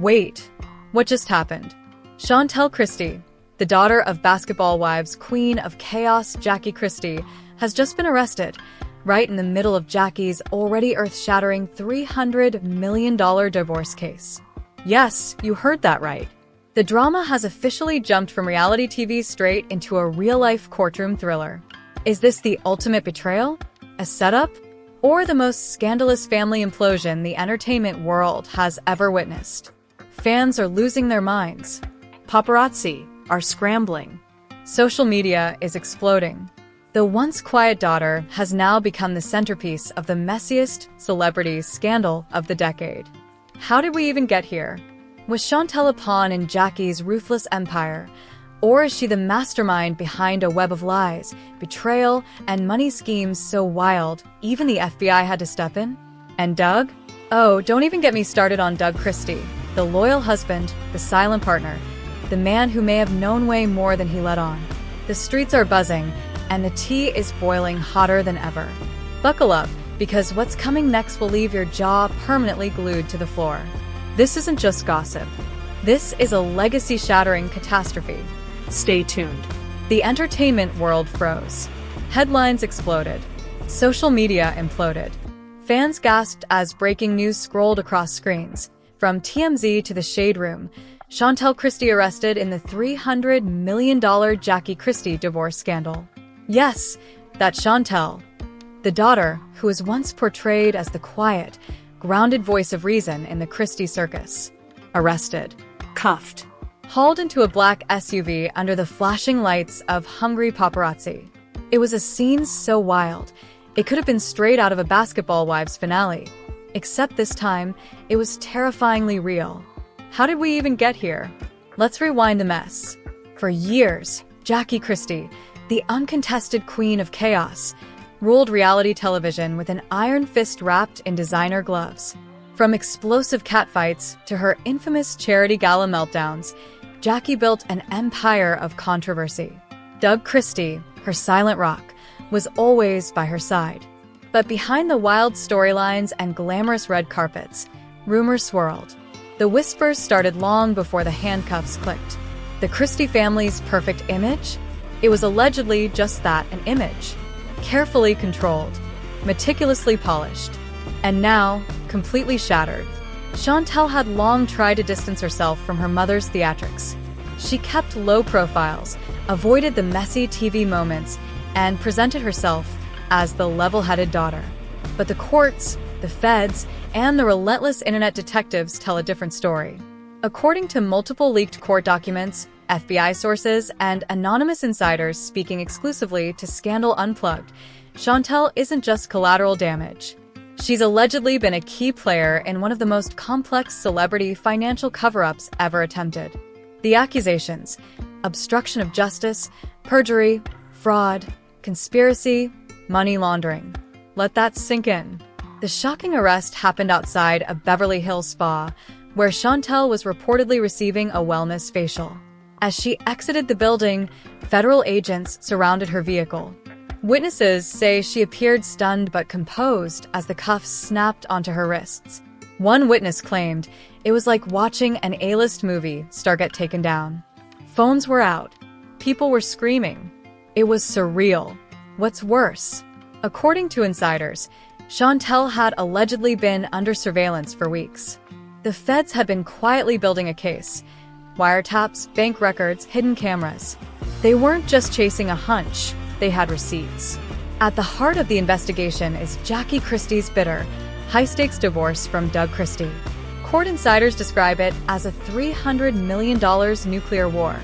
Wait, what just happened? Chantel Christie, the daughter of basketball wives queen of chaos Jackie Christie, has just been arrested, right in the middle of Jackie's already earth-shattering $300 million divorce case. Yes, you heard that right. The drama has officially jumped from reality TV straight into a real-life courtroom thriller. Is this the ultimate betrayal? A setup? Or the most scandalous family implosion the entertainment world has ever witnessed? Fans are losing their minds. Paparazzi are scrambling. Social media is exploding. The once quiet daughter has now become the centerpiece of the messiest celebrity scandal of the decade. How did we even get here? Was Chantel a pawn in Jackie's ruthless empire? Or is she the mastermind behind a web of lies, betrayal, and money schemes so wild even the FBI had to step in? And Doug? Oh, don't even get me started on Doug Christie, the loyal husband, the silent partner, the man who may have known way more than he let on. The streets are buzzing, and the tea is boiling hotter than ever. Buckle up, because what's coming next will leave your jaw permanently glued to the floor. This isn't just gossip. This is a legacy-shattering catastrophe. Stay tuned. The entertainment world froze. Headlines exploded. Social media imploded. Fans gasped as breaking news scrolled across screens. From TMZ to the Shade Room, Chantel Christie arrested in the $300 million Jackie Christie divorce scandal. Yes, that Chantel, the daughter who was once portrayed as the quiet, grounded voice of reason in the Christie circus. Arrested. Cuffed. Hauled into a black SUV under the flashing lights of hungry paparazzi. It was a scene so wild, it could have been straight out of a Basketball Wives finale. Except this time, it was terrifyingly real. How did we even get here? Let's rewind the mess. For years, Jackie Christie, the uncontested queen of chaos, ruled reality television with an iron fist wrapped in designer gloves. From explosive catfights to her infamous charity gala meltdowns, Jackie built an empire of controversy. Doug Christie, her silent rock, was always by her side. But behind the wild storylines and glamorous red carpets, rumors swirled. The whispers started long before the handcuffs clicked. The Christie family's perfect image? It was allegedly just that, an image. Carefully controlled, meticulously polished, and now completely shattered. Chantel had long tried to distance herself from her mother's theatrics. She kept low profiles, avoided the messy TV moments, and presented herself as the level-headed daughter. But the courts, the feds, and the relentless internet detectives tell a different story. According to multiple leaked court documents, FBI sources, and anonymous insiders speaking exclusively to Scandal Unplugged, Chantel isn't just collateral damage. She's allegedly been a key player in one of the most complex celebrity financial cover-ups ever attempted. The accusations: obstruction of justice, perjury, fraud, conspiracy, money laundering. Let that sink in. The shocking arrest happened outside a Beverly Hills spa, where Chantel was reportedly receiving a wellness facial. As she exited the building, federal agents surrounded her vehicle. Witnesses say she appeared stunned but composed as the cuffs snapped onto her wrists. One witness claimed it was like watching an A-list movie star get taken down. Phones were out. People were screaming. It was surreal. What's worse? According to insiders, Chantel had allegedly been under surveillance for weeks. The feds had been quietly building a case. Wiretaps, bank records, hidden cameras. They weren't just chasing a hunch, they had receipts. At the heart of the investigation is Jackie Christie's bitter, high-stakes divorce from Doug Christie. Court insiders describe it as a $300 million nuclear war.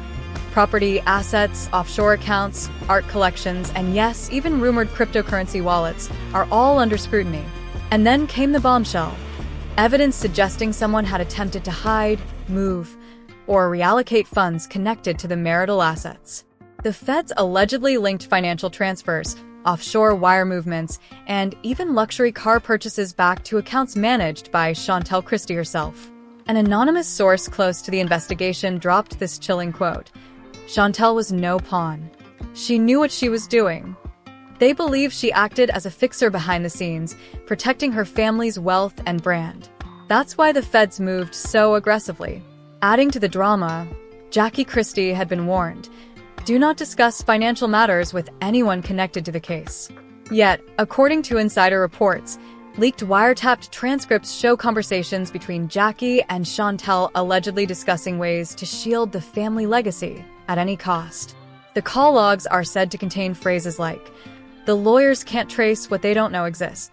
Property, assets, offshore accounts, art collections, and yes, even rumored cryptocurrency wallets are all under scrutiny. And then came the bombshell. Evidence suggesting someone had attempted to hide, move, or reallocate funds connected to the marital assets. The feds allegedly linked financial transfers, offshore wire movements, and even luxury car purchases back to accounts managed by Chantel Christie herself. An anonymous source close to the investigation dropped this chilling quote: "Chantel was no pawn. She knew what she was doing." They believe she acted as a fixer behind the scenes, protecting her family's wealth and brand. That's why the feds moved so aggressively. Adding to the drama, Jackie Christie had been warned, do not discuss financial matters with anyone connected to the case. Yet, according to insider reports, leaked wiretapped transcripts show conversations between Jackie and Chantel allegedly discussing ways to shield the family legacy at any cost. The call logs are said to contain phrases like, "The lawyers can't trace what they don't know exists.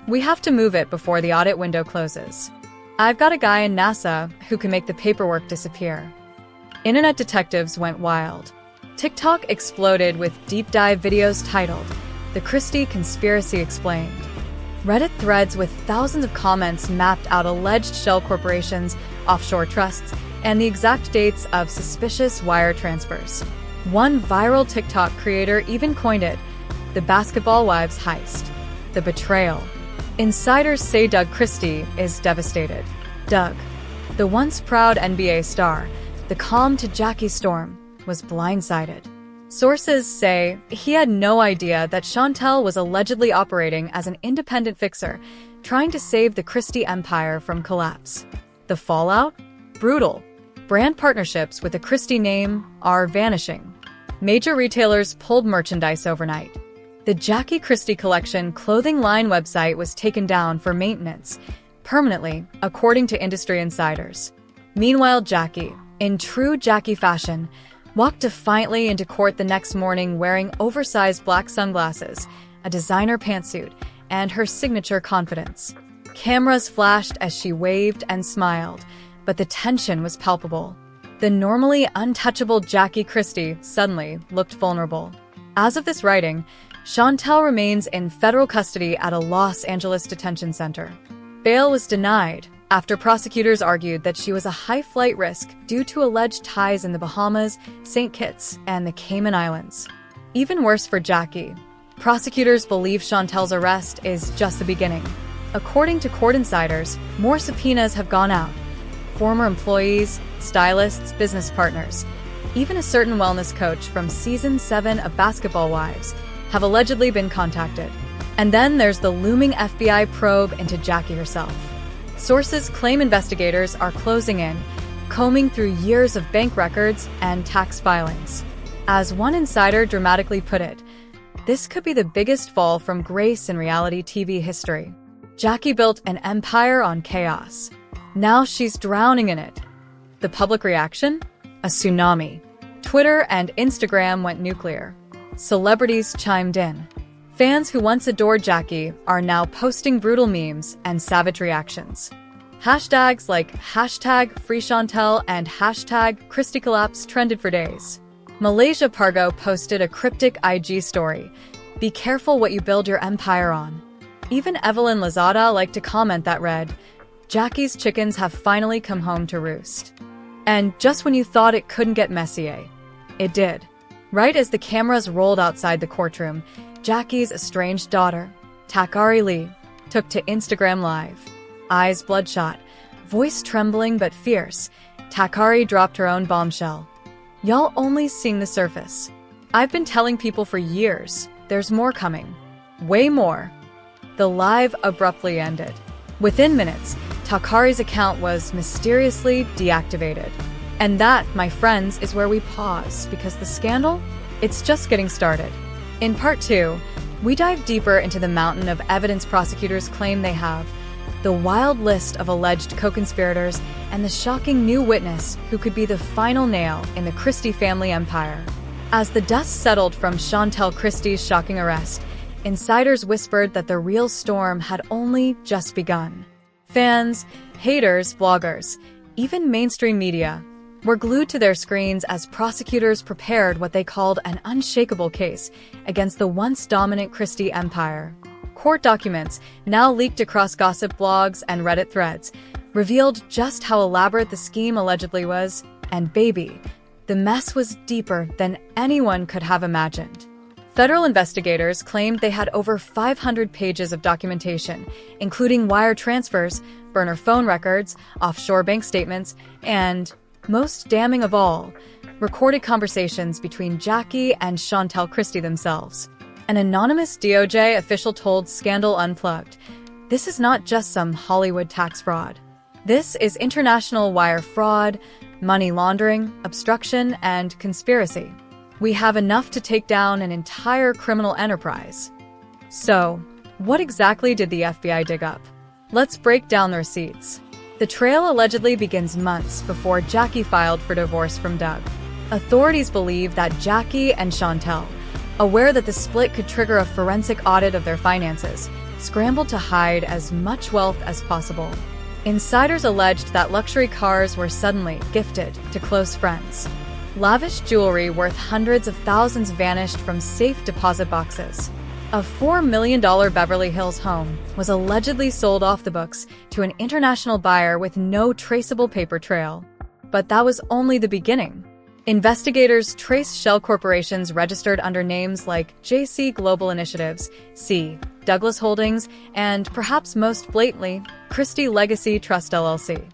We have to move it before the audit window closes. I've got a guy in NASA who can make the paperwork disappear." Internet detectives went wild. TikTok exploded with deep dive videos titled, "The Christie Conspiracy Explained." Reddit threads with thousands of comments mapped out alleged shell corporations, offshore trusts, and the exact dates of suspicious wire transfers. One viral TikTok creator even coined it, the basketball wives heist. The betrayal. Insiders say Doug Christie is devastated. Doug, the once proud NBA star, the calm to Jackie's storm, was blindsided. Sources say he had no idea that Chantel was allegedly operating as an independent fixer, trying to save the Christie empire from collapse. The fallout? Brutal. Brand partnerships with the Christie name are vanishing. Major retailers pulled merchandise overnight. The Jackie Christie Collection clothing line website was taken down for maintenance, permanently, according to industry insiders. Meanwhile, Jackie, in true Jackie fashion, walked defiantly into court the next morning wearing oversized black sunglasses, a designer pantsuit, and her signature confidence. Cameras flashed as she waved and smiled, but the tension was palpable. The normally untouchable Jackie Christie suddenly looked vulnerable. As of this writing, Chantel remains in federal custody at a Los Angeles detention center. Bail was denied after prosecutors argued that she was a high-flight risk due to alleged ties in the Bahamas, St. Kitts, and the Cayman Islands. Even worse for Jackie, prosecutors believe Chantel's arrest is just the beginning. According to court insiders, more subpoenas have gone out. Former employees, stylists, business partners, even a certain wellness coach from Season 7 of Basketball Wives have allegedly been contacted. And then there's the looming FBI probe into Jackie herself. Sources claim investigators are closing in, combing through years of bank records and tax filings. As one insider dramatically put it, this could be the biggest fall from grace in reality TV history. Jackie built an empire on chaos. Now she's drowning in it. The public reaction? A tsunami. Twitter and Instagram went nuclear. Celebrities chimed in. Fans who once adored Jackie are now posting brutal memes and savage reactions. Hashtags like #FreeChantel and #ChristieCollapse trended for days. Malaysia Pargo posted a cryptic IG story, "Be careful what you build your empire on." Even Evelyn Lozada liked to comment that read, "Jackie's chickens have finally come home to roost." And just when you thought it couldn't get messier, it did. Right as the cameras rolled outside the courtroom, Jackie's estranged daughter, Takari Lee, took to Instagram Live. Eyes bloodshot, voice trembling but fierce, Takari dropped her own bombshell. "Y'all only seeing the surface. I've been telling people for years, there's more coming. Way more." The live abruptly ended. Within minutes, Takari's account was mysteriously deactivated. And that, my friends, is where we pause, because the scandal? It's just getting started. In Part 2, we dive deeper into the mountain of evidence prosecutors claim they have, the wild list of alleged co-conspirators, and the shocking new witness who could be the final nail in the Christie family empire. As the dust settled from Chantel Christie's shocking arrest, insiders whispered that the real storm had only just begun. Fans, haters, bloggers, even mainstream media were glued to their screens as prosecutors prepared what they called an unshakable case against the once dominant Christie empire. Court documents, now leaked across gossip blogs and Reddit threads, revealed just how elaborate the scheme allegedly was, and baby, the mess was deeper than anyone could have imagined. Federal investigators claimed they had over 500 pages of documentation, including wire transfers, burner phone records, offshore bank statements, and, most damning of all, recorded conversations between Jackie and Chantel Christie themselves. An anonymous DOJ official told Scandal Unplugged, "This is not just some Hollywood tax fraud. This is international wire fraud, money laundering, obstruction, and conspiracy. We have enough to take down an entire criminal enterprise. So, what exactly did the FBI dig up? Let's break down the receipts. The trail allegedly begins months before Jackie filed for divorce from Doug. Authorities believe that Jackie and Chantel, aware that the split could trigger a forensic audit of their finances, scrambled to hide as much wealth as possible. Insiders alleged that luxury cars were suddenly gifted to close friends. Lavish jewelry worth hundreds of thousands vanished from safe deposit boxes. A $4 million Beverly Hills home was allegedly sold off the books to an international buyer with no traceable paper trail. But that was only the beginning. Investigators traced shell corporations registered under names like JC Global Initiatives, C. Douglas Holdings, and perhaps most blatantly, Christie Legacy Trust LLC.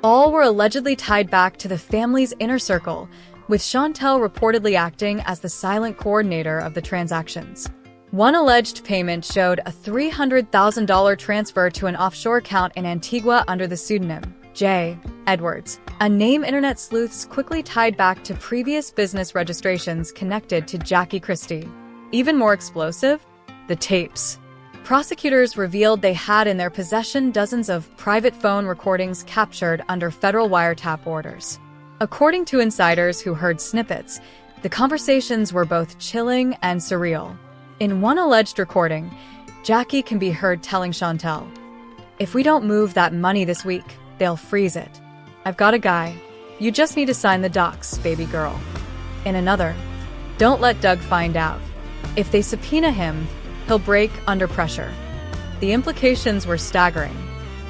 All were allegedly tied back to the family's inner circle, with Chantel reportedly acting as the silent coordinator of the transactions. One alleged payment showed a $300,000 transfer to an offshore account in Antigua under the pseudonym J. Edwards, a name internet sleuths quickly tied back to previous business registrations connected to Jackie Christie. Even more explosive? The tapes. Prosecutors revealed they had in their possession dozens of private phone recordings captured under federal wiretap orders. According to insiders who heard snippets, the conversations were both chilling and surreal. In one alleged recording, Jackie can be heard telling Chantel, "If we don't move that money this week, they'll freeze it. I've got a guy. You just need to sign the docs, baby girl." In another, "Don't let Doug find out. If they subpoena him, he'll break under pressure." The implications were staggering.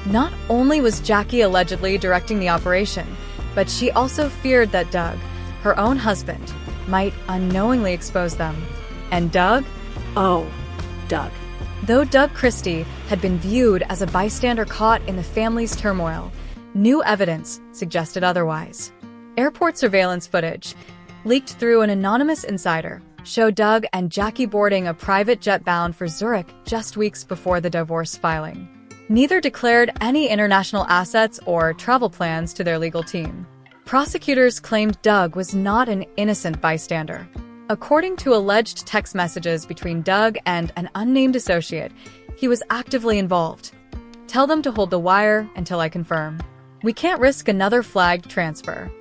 Not only was Jackie allegedly directing the operation, but she also feared that Doug, her own husband, might unknowingly expose them. And Doug? Oh, Doug. Though Doug Christie had been viewed as a bystander caught in the family's turmoil, new evidence suggested otherwise. Airport surveillance footage, leaked through an anonymous insider, showed Doug and Jackie boarding a private jet bound for Zurich just weeks before the divorce filing. Neither declared any international assets or travel plans to their legal team. Prosecutors claimed Doug was not an innocent bystander. According to alleged text messages between Doug and an unnamed associate, he was actively involved. "Tell them to hold the wire until I confirm. We can't risk another flagged transfer."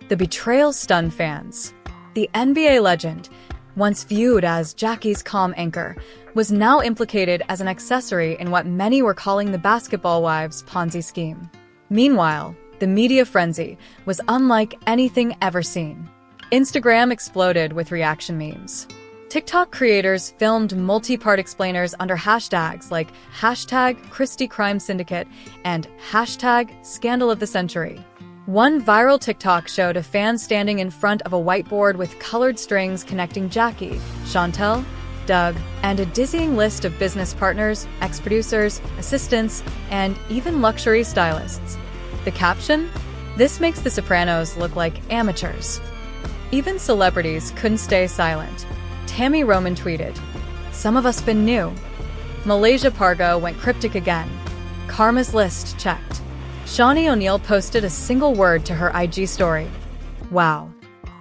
The betrayal stunned fans. The NBA legend, once viewed as Jackie's calm anchor, was now implicated as an accessory in what many were calling the basketball wives' Ponzi scheme. Meanwhile, the media frenzy was unlike anything ever seen. Instagram exploded with reaction memes. TikTok creators filmed multi-part explainers under hashtags like #ChristieCrimeSyndicate and #ScandalOfTheCentury. One viral TikTok showed a fan standing in front of a whiteboard with colored strings connecting Jackie, Chantel, Doug, and a dizzying list of business partners, ex-producers, assistants, and even luxury stylists. The caption? "This makes The Sopranos look like amateurs." Even celebrities couldn't stay silent. Tammy Roman tweeted, "Some of us been new." Malaysia Pargo went cryptic again. "Karma's list checked." Shawnee O'Neal posted a single word to her IG story. Wow.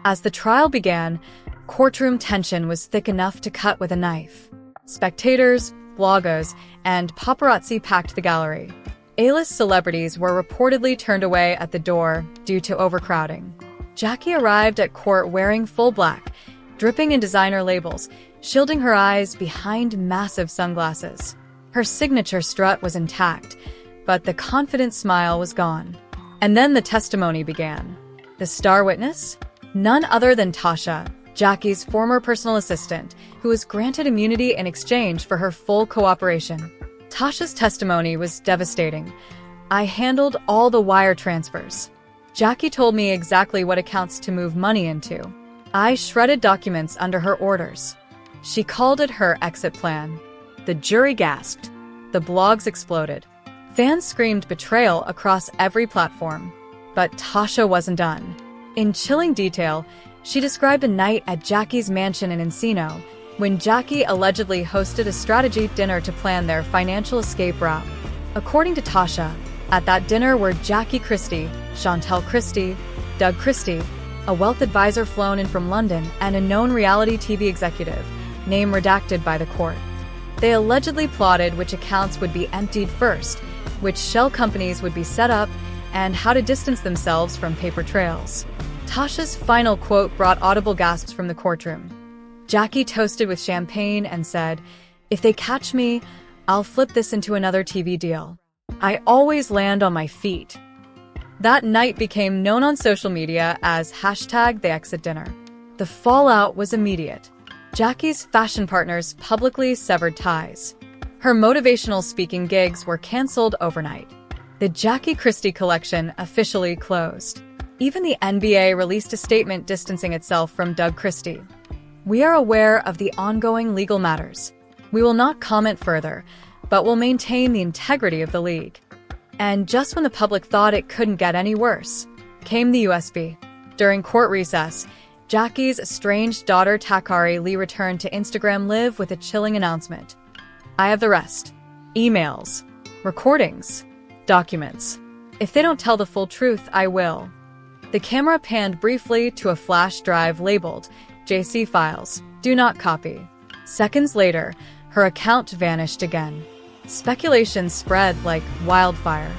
As the trial began, courtroom tension was thick enough to cut with a knife. Spectators, bloggers, and paparazzi packed the gallery. A-list celebrities were reportedly turned away at the door due to overcrowding. Jackie arrived at court wearing full black, dripping in designer labels, shielding her eyes behind massive sunglasses. Her signature strut was intact, but the confident smile was gone. And then the testimony began. The star witness? None other than Tasha, Jackie's former personal assistant, who was granted immunity in exchange for her full cooperation. Tasha's testimony was devastating. "I handled all the wire transfers. Jackie told me exactly what accounts to move money into. I shredded documents under her orders." She called it her exit plan. The jury gasped. The blogs exploded. Fans screamed betrayal across every platform. But Tasha wasn't done. In chilling detail, she described a night at Jackie's mansion in Encino, when Jackie allegedly hosted a strategy dinner to plan their financial escape route. According to Tasha, At that dinner were Jackie Christie, Chantel Christie, Doug Christie, a wealth advisor flown in from London, and a known reality TV executive, name redacted by the court. They allegedly plotted which accounts would be emptied first, which shell companies would be set up, and how to distance themselves from paper trails. Tasha's final quote brought audible gasps from the courtroom. Jackie toasted with champagne and said, "If they catch me, I'll flip this into another TV deal. I always land on my feet." That night became known on social media as #TheExitDinner. The fallout was immediate. Jackie's fashion partners publicly severed ties. Her motivational speaking gigs were canceled overnight. The Jackie Christie collection officially closed. Even the NBA released a statement distancing itself from Doug Christie. "We are aware of the ongoing legal matters. We will not comment further, but will maintain the integrity of the league." And just when the public thought it couldn't get any worse, came the USB. During court recess, Jackie's estranged daughter Takari Lee returned to Instagram Live with a chilling announcement. "I have the rest. Emails, recordings, documents. If they don't tell the full truth, I will." The camera panned briefly to a flash drive labeled JC Files, do not copy. Seconds later, her account vanished again. Speculation spread like wildfire.